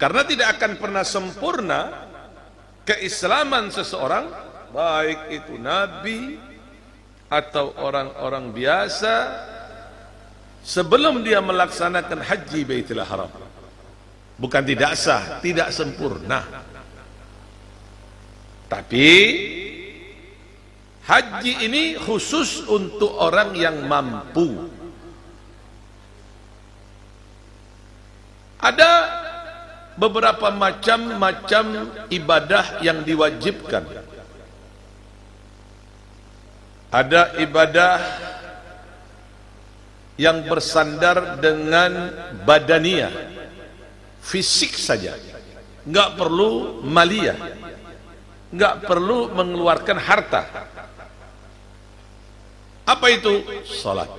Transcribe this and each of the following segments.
Karena tidak akan pernah sempurna keislaman seseorang, baik itu nabi atau orang-orang biasa, sebelum dia melaksanakan haji Baitul Haram. Bukan tidak sah, tidak sempurna. Tapi haji ini khusus untuk orang yang mampu. Ada beberapa macam-macam ibadah yang diwajibkan. Ada ibadah yang bersandar dengan badaniyah, fisik saja, nggak perlu maliyah, nggak perlu mengeluarkan harta. Apa itu? Salat.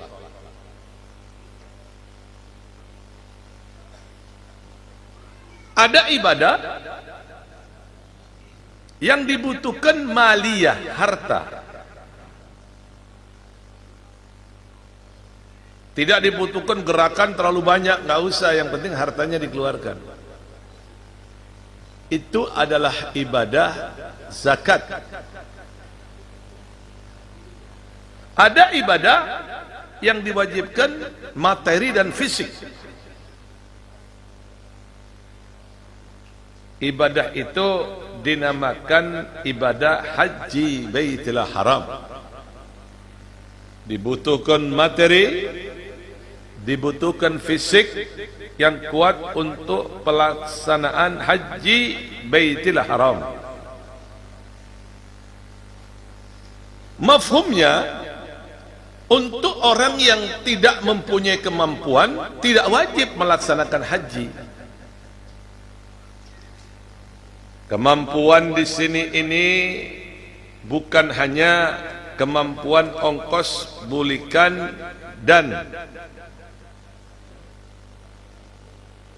Ada ibadah yang dibutuhkan maliyah, harta. Tidak dibutuhkan gerakan terlalu banyak, nggak usah, yang penting hartanya dikeluarkan. Itu adalah ibadah zakat. Ada ibadah yang diwajibkan materi dan fisik. Ibadah itu dinamakan ibadah haji Baitul Haram. Dibutuhkan materi, dibutuhkan fisik yang kuat untuk pelaksanaan haji Baitul Haram. Mafhumnya, untuk orang yang tidak mempunyai kemampuan tidak wajib melaksanakan haji. Kemampuan di sini ini bukan hanya kemampuan ongkos bulikan dan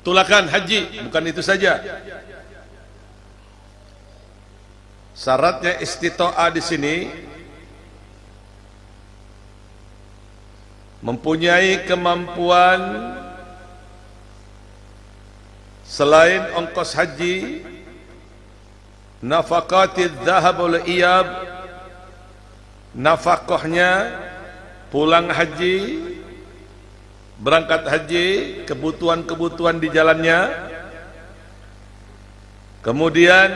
tulakan haji, bukan itu saja. Syaratnya istita'ah di sini mempunyai kemampuan selain ongkos haji, nafaqatid dhahab wal iyab, nafkahnya pulang haji, berangkat haji, kebutuhan-kebutuhan di jalannya. Kemudian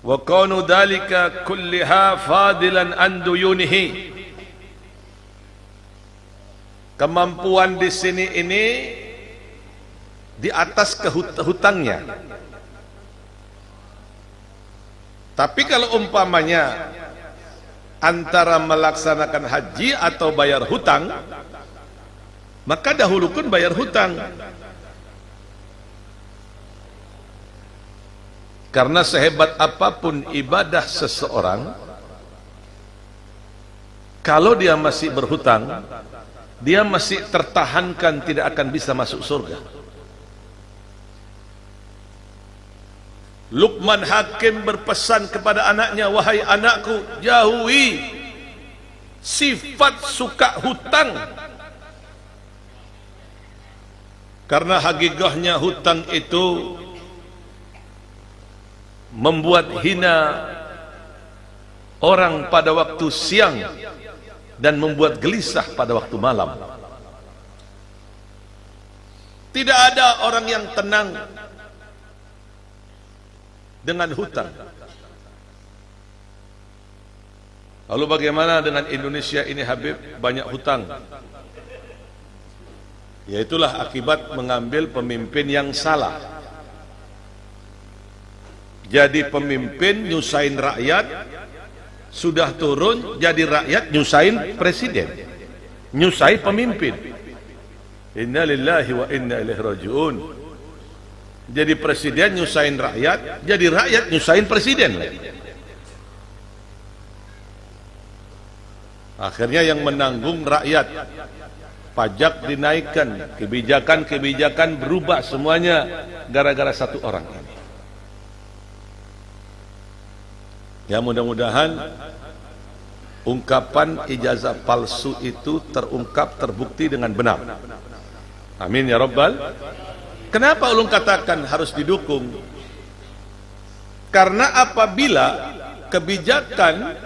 wa kaunu dzalika kulliha fadilan an duyunihi. Kemampuan di sini ini di atas hutangnya. Tapi kalau umpamanya antara melaksanakan haji atau bayar hutang, maka dahulukan bayar hutang. Karena sehebat apapun ibadah seseorang, kalau dia masih berhutang, dia masih tertahankan, tidak akan bisa masuk surga. Luqman Hakim berpesan kepada anaknya, wahai anakku, jauhi sifat suka hutang, karena hakikatnya hutang itu membuat hina orang pada waktu siang dan membuat gelisah pada waktu malam. Tidak ada orang yang tenang dengan hutang. Lalu bagaimana dengan Indonesia ini, Habib? Banyak hutang. Yaitulah akibat mengambil pemimpin yang salah. Jadi pemimpin nyusahin rakyat, sudah turun jadi rakyat nyusahin presiden, nyusahin pemimpin. Inna lillahi wa inna ilaihi raji'un. Jadi presiden nyusahin rakyat, jadi rakyat nyusahin presiden lagi. Akhirnya yang menanggung rakyat. Pajak dinaikkan, kebijakan-kebijakan berubah semuanya gara-gara satu orang ini. Ya, mudah-mudahan ungkapan ijazah palsu itu terungkap, terbukti dengan benar. Amin ya rabbal Kenapa ulun katakan harus didukung? Karena apabila kebijakan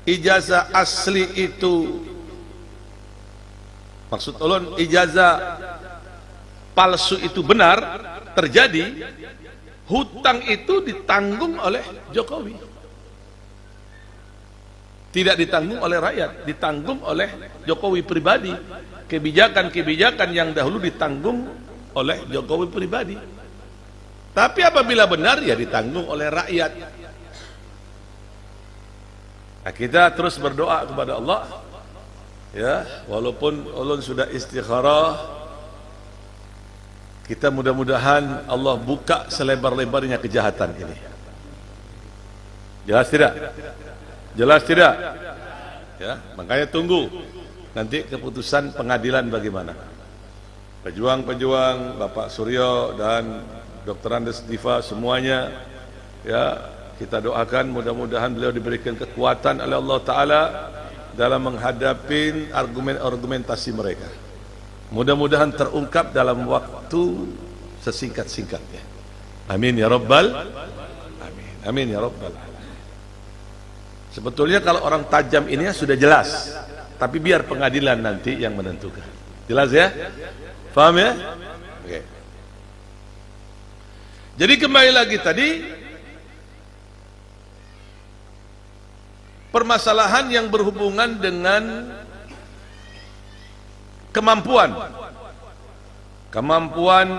ijazah asli itu, maksud ulun ijazah palsu itu benar terjadi, hutang itu ditanggung oleh Jokowi, tidak ditanggung oleh rakyat, ditanggung oleh Jokowi pribadi. Kebijakan-kebijakan yang dahulu ditanggung oleh Jokowi pribadi. Tapi apabila benar, ya ditanggung oleh rakyat. Nah, kita terus berdoa kepada Allah, ya, walaupun ulun sudah istikharah, kita mudah-mudahan Allah buka selebar-lebarnya kejahatan ini. Jelas tidak? Jelas tidak? Ya, makanya tunggu nanti keputusan pengadilan bagaimana. Pejuang-pejuang Bapak Suryo dan Dr. Andes Diva semuanya, ya, kita doakan mudah-mudahan beliau diberikan kekuatan oleh Allah Ta'ala dalam menghadapi argumentasi mereka. Mudah-mudahan terungkap dalam waktu sesingkat-singkatnya. Amin ya Rabbal Amin. Amin ya Rabbal Alamin. Sebetulnya kalau orang tajam ini sudah jelas, tapi biar pengadilan nanti yang menentukan. Jelas ya? Faham ya? Oke. Jadi kembali lagi tadi, permasalahan yang berhubungan dengan kemampuan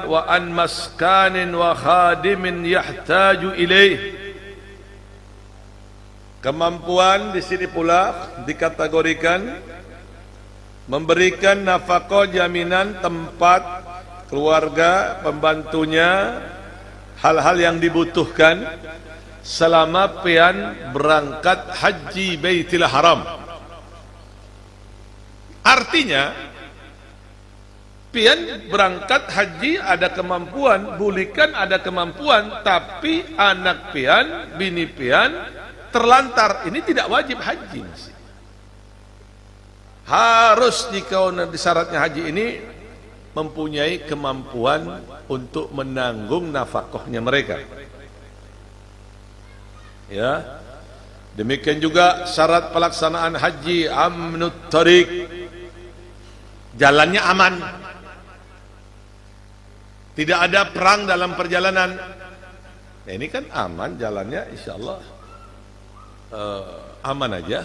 wa an maskanin wa khadimin yahtaju ilaih. Kemampuan di sini pula dikategorikan memberikan nafkah, jaminan tempat, keluarga, pembantunya, hal-hal yang dibutuhkan selama pian berangkat haji Baitul Haram. Artinya pian berangkat haji ada kemampuan, bulikan ada kemampuan, tapi anak pian, bini pian terlantar, ini tidak wajib haji. Harus jika di syaratnya haji ini mempunyai kemampuan untuk menanggung nafkahnya mereka. Ya, demikian juga syarat pelaksanaan haji amnut tariq, jalannya aman, tidak ada perang dalam perjalanan. Nah, ini kan aman jalannya, insya Allah aman aja.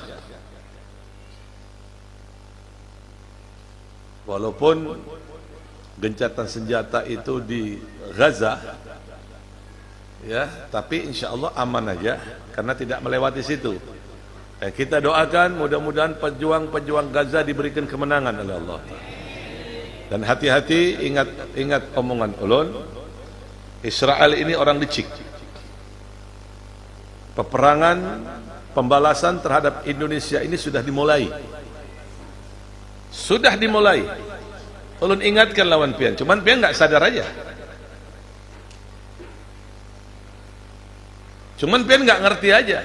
Walaupun gencatan senjata itu di Gaza, ya, tapi insya Allah aman aja karena tidak melewati situ. Dan kita doakan mudah-mudahan pejuang-pejuang Gaza diberikan kemenangan oleh Allah. Dan hati-hati, ingat omongan ulun, Israel ini orang licik. Peperangan, pembalasan terhadap Indonesia ini sudah dimulai. Sudah dimulai. Ulun ingatkan lawan pian, cuman pian nggak sadar aja. Cuman pian nggak ngerti aja.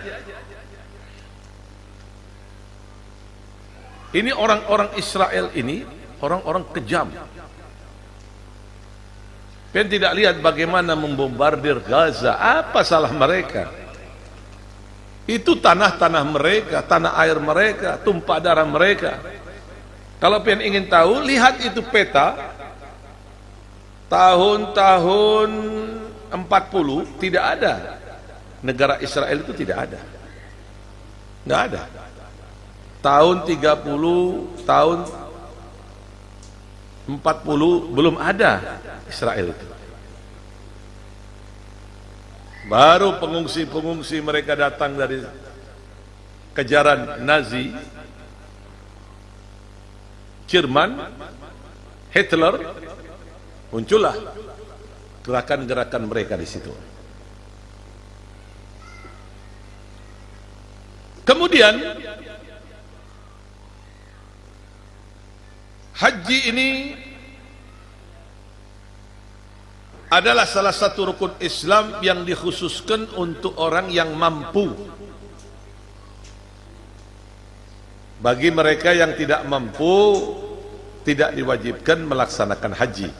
Ini orang-orang Israel ini orang-orang kejam. Pian tidak lihat bagaimana membombardir Gaza. Apa salah mereka? Itu tanah-tanah mereka, tanah air mereka, tumpah darah mereka. Kalau pian ingin tahu, lihat itu peta tahun-tahun 40 tidak ada negara Israel, itu tidak ada, nggak ada. Tahun 30, tahun 40 belum ada Israel itu. Baru pengungsi-pengungsi mereka datang dari kejaran Nazi, Jerman, Hitler, muncullah gerakan-gerakan mereka di situ. Kemudian haji ini adalah salah satu rukun Islam yang dikhususkan untuk orang yang mampu. Bagi mereka yang tidak mampu, tidak diwajibkan melaksanakan haji.